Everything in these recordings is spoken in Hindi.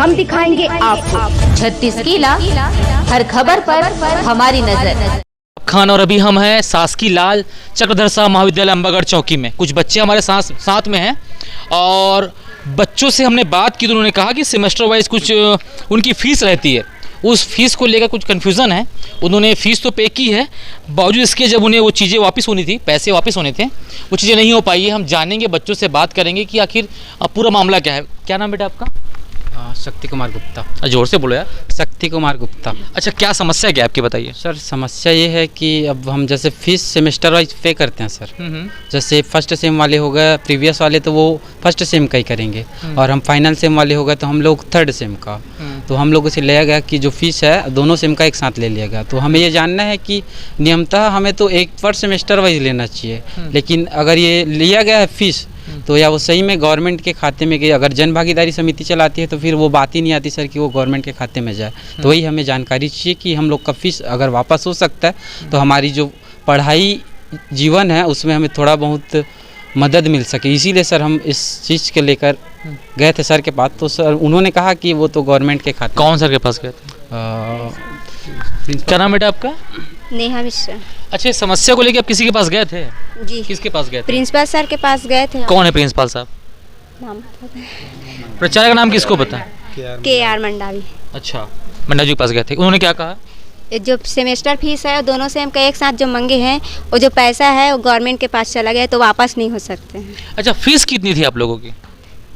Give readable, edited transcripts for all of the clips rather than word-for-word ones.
हम दिखाएंगे आपको 36 किला, हर खबर पर हमारी नजर। खान और अभी हम हैं शासकीय लाल चक्रधर साहब महाविद्यालय अंबागढ़ चौकी में। कुछ बच्चे हमारे साथ में हैं और बच्चों से हमने बात की तो उन्होंने कहा कि सेमेस्टर वाइज कुछ उनकी फ़ीस रहती है, उस फीस को लेकर कुछ कन्फ्यूज़न है। उन्होंने फ़ीस तो पे की है, बावजूद इसके जब उन्हें वो चीज़ें वापस होनी थी, पैसे वापस होने थे, वो चीज़ें नहीं हो पाई है। हम जानेंगे, बच्चों से बात करेंगे कि आखिर पूरा मामला क्या है। क्या नाम बेटा आपका? शक्ति कुमार गुप्ता। जोर से बोलो यार। शक्ति कुमार गुप्ता। अच्छा, क्या समस्या क्या आपकी बताइए। सर समस्या ये है कि अब हम जैसे फीस सेमेस्टर वाइज पे करते हैं सर। जैसे फर्स्ट सेम वाले हो गए, प्रीवियस वाले तो वो फर्स्ट सेम का ही करेंगे, और हम फाइनल सेम वाले हो गए तो हम लोग थर्ड सेम का। तो हम लोगों से लिया गया कि जो फीस है दोनों सेम का एक साथ ले लिया गया। तो हमें ये जानना है कि नियमतः हमें तो एक पर सेमेस्टर वाइज लेना चाहिए, लेकिन अगर ये लिया गया है फीस तो या वो सही में गवर्नमेंट के खाते में गई। अगर जन भागीदारी समिति चलाती है तो फिर वो बात ही नहीं आती सर कि वो गवर्नमेंट के खाते में जाए। तो वही हमें जानकारी चाहिए कि हम लोग का फीस अगर वापस हो सकता है तो हमारी जो पढ़ाई जीवन है उसमें हमें थोड़ा बहुत मदद मिल सके। इसीलिए सर हम इस चीज़ के लेकर गए थे सर के पास। तो सर उन्होंने कहा कि वो तो गवर्नमेंट के खाते। कौन सर के पास गए थे? क्या नाम बेटा आपका? नेहा मिश्रा। अच्छा, इस समस्या को लेकर आप किसी के पास गए थे? जी। किसके पास गए थे? प्रिंसिपल सर के पास गए थे। कौन है प्रिंसिपल साहब? नाम प्राचार्य का नाम किसको पता है? KR मंडावी। अच्छा, मंडा जी के पास गए थे, उन्होंने क्या कहा? जो सेमेस्टर फीस है दोनों सेम का एक साथ जो मंगे हैं, और जो पैसा है वो गवर्नमेंट के पास चला गया तो वापस नहीं हो सकते हैं। अच्छा, फीस कितनी थी आप लोगों की?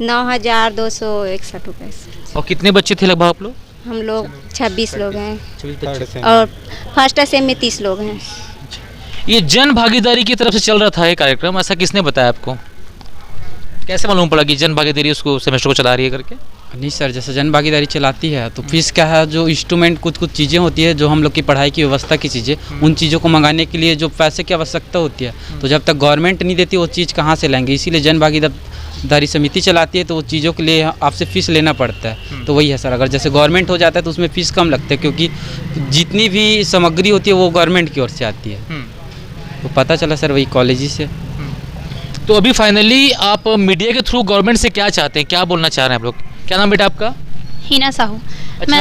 9,261 रुपये। और कितने बच्चे थे लगभग आप लोग? हम लोग 26 लोग हैं और फर्स्ट सेम में 30 लोग हैं। ये जन भागीदारी की तरफ से चल रहा था ये कार्यक्रम, ऐसा किसने बताया आपको? कैसे मालूम पड़ा कि जन भागीदारी उसको सेमेस्टर को चला रही है करके? नहीं सर, जैसे जन भागीदारी चलाती है तो फीस क्या है, जो इंस्ट्रूमेंट कुछ चीज़ें होती है जो हम लोग की पढ़ाई की व्यवस्था की चीज़ें, उन चीज़ों को मंगाने के लिए जो पैसे की आवश्यकता होती है, तो जब तक गवर्नमेंट नहीं देती वो चीज़ कहाँ से लेंगे। इसीलिए जन भागीदारी समिति चलाती है तो वो चीज़ों के लिए आपसे फ़ीस लेना पड़ता है। तो वही है सर, अगर जैसे गवर्नमेंट हो जाता है तो उसमें फ़ीस कम लगता है, क्योंकि जितनी भी सामग्री होती है वो गवर्नमेंट की ओर से आती है। तो पता चला सर वही कॉलेज से। तो अभी फाइनली आप मीडिया के थ्रू गवर्नमेंट से क्या चाहते हैं, क्या बोलना चाह रहे हैं आप लोग? क्या नाम बेटा आपका? हिना साहू। अच्छा,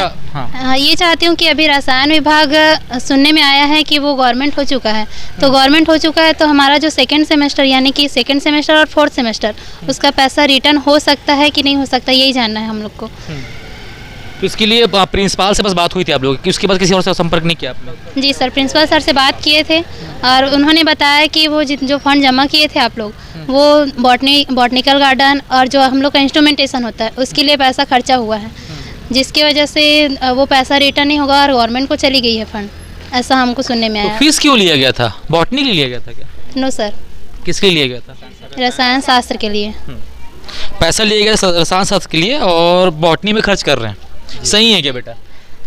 मैं ये चाहती हूँ कि अभी रसायन विभाग सुनने में आया है कि वो गवर्नमेंट हो चुका है। तो गवर्नमेंट हो चुका है तो हमारा जो सेकंड सेमेस्टर यानी कि सेकंड सेमेस्टर और फोर्थ सेमेस्टर उसका पैसा रिटर्न हो सकता है कि नहीं हो सकता, यही जानना है हम लोग को। तो इसके लिए प्रिंसिपल से बस बात हुई थी आप लोगों की, उसके बाद किसी और से संपर्क नहीं किया आपने? जी सर, प्रिंसिपल सर से बात किए थे और उन्होंने बताया कि वो जो फंड जमा किए थे आप लोग, वो बॉटनिकल गार्डन और जो हम लोग का इंस्ट्रूमेंटेशन होता है उसके लिए पैसा खर्चा हुआ है, जिसकी वजह से वो पैसा रिटर्न नहीं होगा और गवर्नमेंट को चली गई है फंड, ऐसा हमको सुनने में आया। तो फीस क्यों लिया गया था? बॉटनी के लिए लिया गया था क्या? No sir. किसके लिए लिया गया था? रसायन शास्त्र के लिए पैसा लिया गया रसायन शास्त्र के लिए और बॉटनी में खर्च कर रहे हैं। सही है क्या बेटा?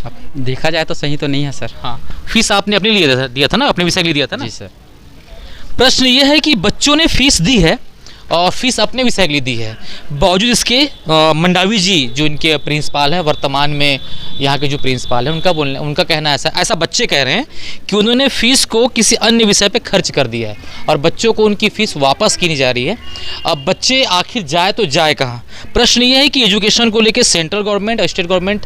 अब देखा जाए तो सही तो नहीं है सर। हाँ, फीस आपने अपने लिए दिया था ना, अपने विषय के लिए दिया था ना? जी सर। प्रश्न ये है कि बच्चों ने फीस दी है और फीस अपने विषय के लिए दी है, बावजूद इसके मंडावी जी जो इनके प्रिंसिपल हैं, वर्तमान में यहाँ के जो प्रिंसिपल हैं, उनका कहना ऐसा बच्चे कह रहे हैं कि उन्होंने फ़ीस को किसी अन्य विषय पे खर्च कर दिया है और बच्चों को उनकी फ़ीस वापस की नहीं जा रही है। अब बच्चे आखिर जाए तो जाए कहाँ? प्रश्न ये है कि एजुकेशन को लेकर सेंट्रल गवर्नमेंट और स्टेट गवर्नमेंट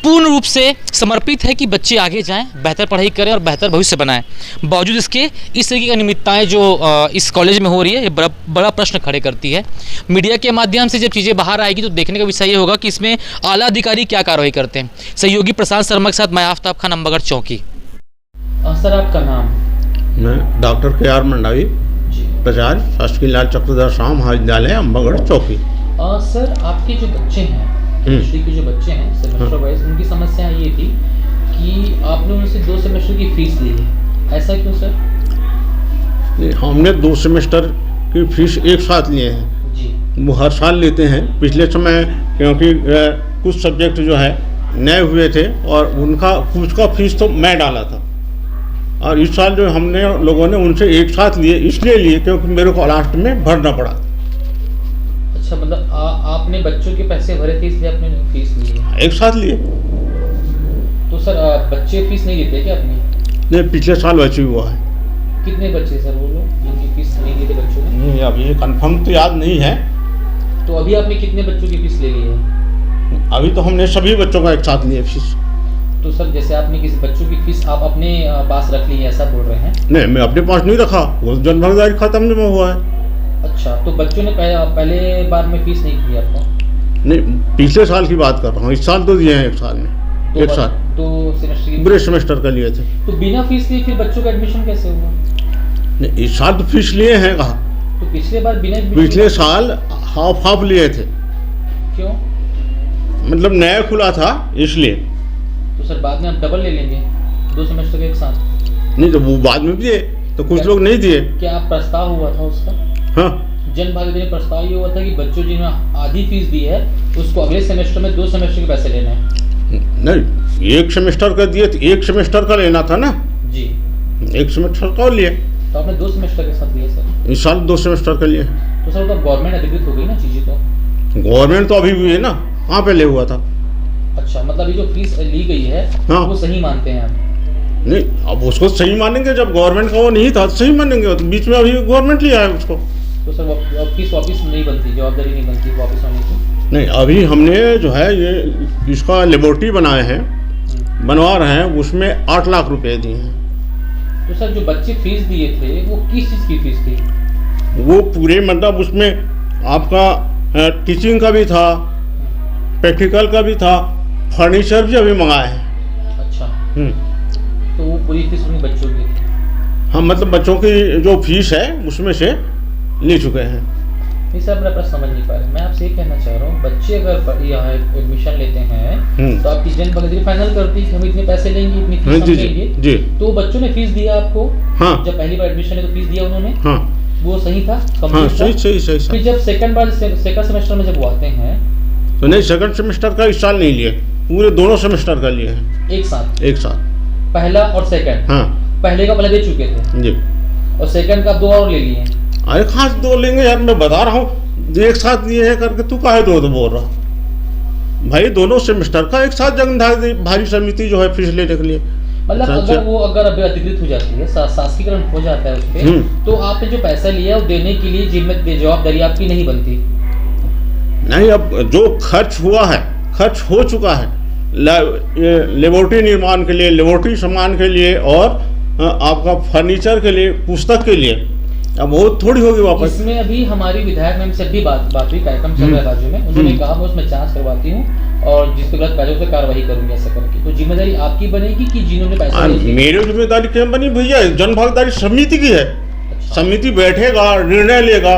पूर्ण रूप से समर्पित है कि बच्चे आगे जाएं, बेहतर पढ़ाई करें और बेहतर भविष्य बनाएं। बावजूद इसके इस तरीके की अनियमितताएं जो इस कॉलेज में हो रही है, ये बड़ा प्रश्न खड़े करती है। मीडिया के माध्यम से जब चीज़ें बाहर आएगी तो देखने का विषय ये होगा कि इसमें आला अधिकारी क्या कार्रवाई करते हैं। सहयोगी प्रशांत शर्मा के साथ मैं आफ्ताब खान, अंबागढ़ चौकी। सर आपका नाम? मैं डॉक्टर KR मंडावी, प्राचार्य शासकीय लाल चक्रधर साहब महाविद्यालय अंबागढ़ चौकी। सर आपके जो बच्चे हैं, केमिस्ट्री के जो बच्चे हैं सेमेस्टर वाइज, उनकी समस्या ये थी कि आपने उनसे 2 सेमेस्टर की फीस ली है, ऐसा क्यों सर? हमने 2 सेमेस्टर की फीस एक साथ लिए हैं जी। वो हर साल लेते हैं। पिछले समय क्योंकि कुछ सब्जेक्ट जो है नए हुए थे और कुछ का फीस तो मैं डाला था, और इस साल जो हमने लोगों ने उनसे एक साथ लिए, इसलिए लिए क्योंकि मेरे को लास्ट में भरना पड़ा। अच्छा, मतलब आपने बच्चों के पैसे भरे थे इसलिए आपने फीस ली है? एक साथ लिए। तो सर बच्चे फीस नहीं देते क्या अपनी? नहीं, पिछले साल वैसे हुआ है। कितने बच्चे सर वो लोग जिनकी फीस नहीं दी थी बच्चों ने? अब ये कंफर्म तो याद नहीं है। तो अभी आपने कितने बच्चों की फीस ले ली है? अभी तो हमने सभी बच्चों का एक साथ लिए फीस। तो सर जैसे आपने किसी बच्चों की फीस आप अपने पास रख ली है ऐसा बोल रहे हैं? नहीं, मैं अपने पास नहीं रखा, वो जन भागीदारी खाता में हुआ है। अच्छा, तो बच्चों ने पहले बार में फीस नहीं दी आपको? नहीं, पिछले साल की बात कर रहा हूँ, इस साल तो दिए हैं एक साल में, एक साल 2 सेमेस्टर की पूरे सेमेस्टर का लिए थे। तो बिना फीस लिए फिर बच्चों का एडमिशन कैसे हुआ? नहीं, इस साल तो फीस लिए हैं कहा, तो पिछले बार बिना admission पिछले साल हाफ लिए थे, क्यों? मतलब नया खुला था इसलिए। तो सर बाद में आप डबल ले लेंगे 2 सेमेस्टर के एक साथ? नहीं, तो वो बाद में दिए, तो कुछ लोग नहीं दिए। क्या आप प्रस्ताव हुआ था उसका? हाँ, जन भागीदारी प्रस्ताव ये हुआ था कि बच्चों जिन्होंने आधी फीस दी है उसको अगले सेमेस्टर में 2 सेमेस्टर के पैसे लेने हैं। नहीं, एक सेमेस्टर का दिए, एक सेमेस्टर का लेना था ना जी, एक सेमेस्टर का लिए, तो आपने 2 सेमेस्टर के साथ लिया सर? इस साल 2 सेमेस्टर का लिए। तो सर तो गवर्नमेंट अधिकृत हो गई ना चीज़ें तो? गवर्नमेंट तो अभी भी है ना, कहाँ पे ले हुआ था? अच्छा, मतलब ये जो फीस ली गई है हाँ। वो सही मानते हैं आप? नहीं, अब उसको सही मानेंगे, जब गवर्नमेंट का वो नहीं था तो सही मानेंगे, तो बीच में अभी गवर्नमेंट लिया है उसको। तो सर फीस वापस नहीं बनती, जवाबदारी नहीं बनती वापस होने की? नहीं, अभी हमने जो है ये इसका लेबोरेटरी बनाए हैं, बनवा रहे हैं, उसमें 8 लाख रुपए दिए हैं। तो सर जो बच्चे फीस दिए थे वो किस चीज़ की फीस थी? वो पूरे मतलब उसमें आपका टीचिंग का भी था, प्रैक्टिकल का भी था, फर्नीचर भी अभी मंगाए हैं। अच्छा, तो वो पूरी फीस उन्हीं बच्चों की थी? हाँ, मतलब बच्चों की जो फीस है उसमें से ले चुके हैं। नहीं सर, अपना प्रश्न समझ नहीं पा रहे। मैं आपसे ये कहना चाह रहा हूँ, बच्चे अगर यहाँ एडमिशन लेते हैं तो आपकी जन भागीदारी फाइनल करती है कि हम इतने पैसे लेंगे, इतनी फीस हम लेंगे जी। तो बच्चों ने फीस दिया आपको? हाँ, जब पहली बार एडमिशन है तो फीस दिया उन्होंने? हाँ, वो सही था? हाँ, सही। फिर जब सेकंड सेमेस्टर में जब वो आते हैं तो नहीं, सेकंड सेमेस्टर का इस साल नहीं लिए, पूरे दोनों सेमेस्टर का लिए हैं एक साथ, पहला और सेकंड? हाँ, पहले का पहले दे चुके थे जी, और सेकंड का 2 और ले लिए? अरे खास 2 लेंगे यार, मैं बता रहा हूँ एक साथ लिए हैं करके, तू काहे 2 बोल रहा भाई? दोनों सेमेस्टर का एक साथ जन भारी समिति जो है फीस लेने के लिए। मतलब अगर अभी अधिकृत हो जाती है, शासकीकरण हो जाता है उस पे, तो आपने जो पैसा लिया वो देने के लिए जवाबदारी आपकी नहीं बनती? नहीं, अब जो खर्च हुआ है, खर्च हो चुका है, लेबोरेटरी निर्माण के लिए, लेबोरेटरी सामान के लिए और आपका फर्नीचर के लिए, पुस्तक के लिए, अब वो थोड़ी होगी वापस। इसमें अभी हमारी विधायक मैम से भी बात हुई, कार्यक्रम चल रहा है बाजू में, उन्होंने कहा मैं उसमें जांच करवाती हूँ और जिसके गलत पैसे उस पर कार्रवाई करूंगी ऐसा करके। तो जिम्मेदारी आपकी बनेगी कि जिन्होंने पैसा मेरी जिम्मेदारी क्या बनी भैया? जन भागीदारी समिति की है। समिति बैठेगा, निर्णय लेगा,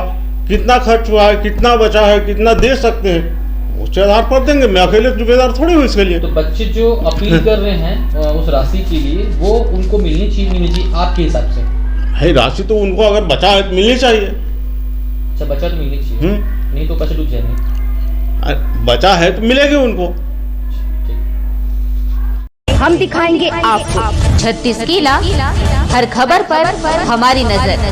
कितना खर्च हुआ है, कितना बचा है, कितना दे सकते हैं, उसके आधार पर देंगे। मैं अकेले जिम्मेदार थोड़ी हूँ इसके लिए। तो बच्चे जो अपील कर रहे हैं उस राशि के लिए, वो उनको मिलनी चाहिए आपके हिसाब से? है, राशि तो उनको अगर बचा है तो मिलनी चाहिए। अच्छा, बचा तो मिलनी चाहिए, नहीं तो पैसे डूब जाएंगे। बचा है तो मिलेगी उनको। हम दिखाएंगे आपको 36 किला, हर खबर पर हमारी नजर।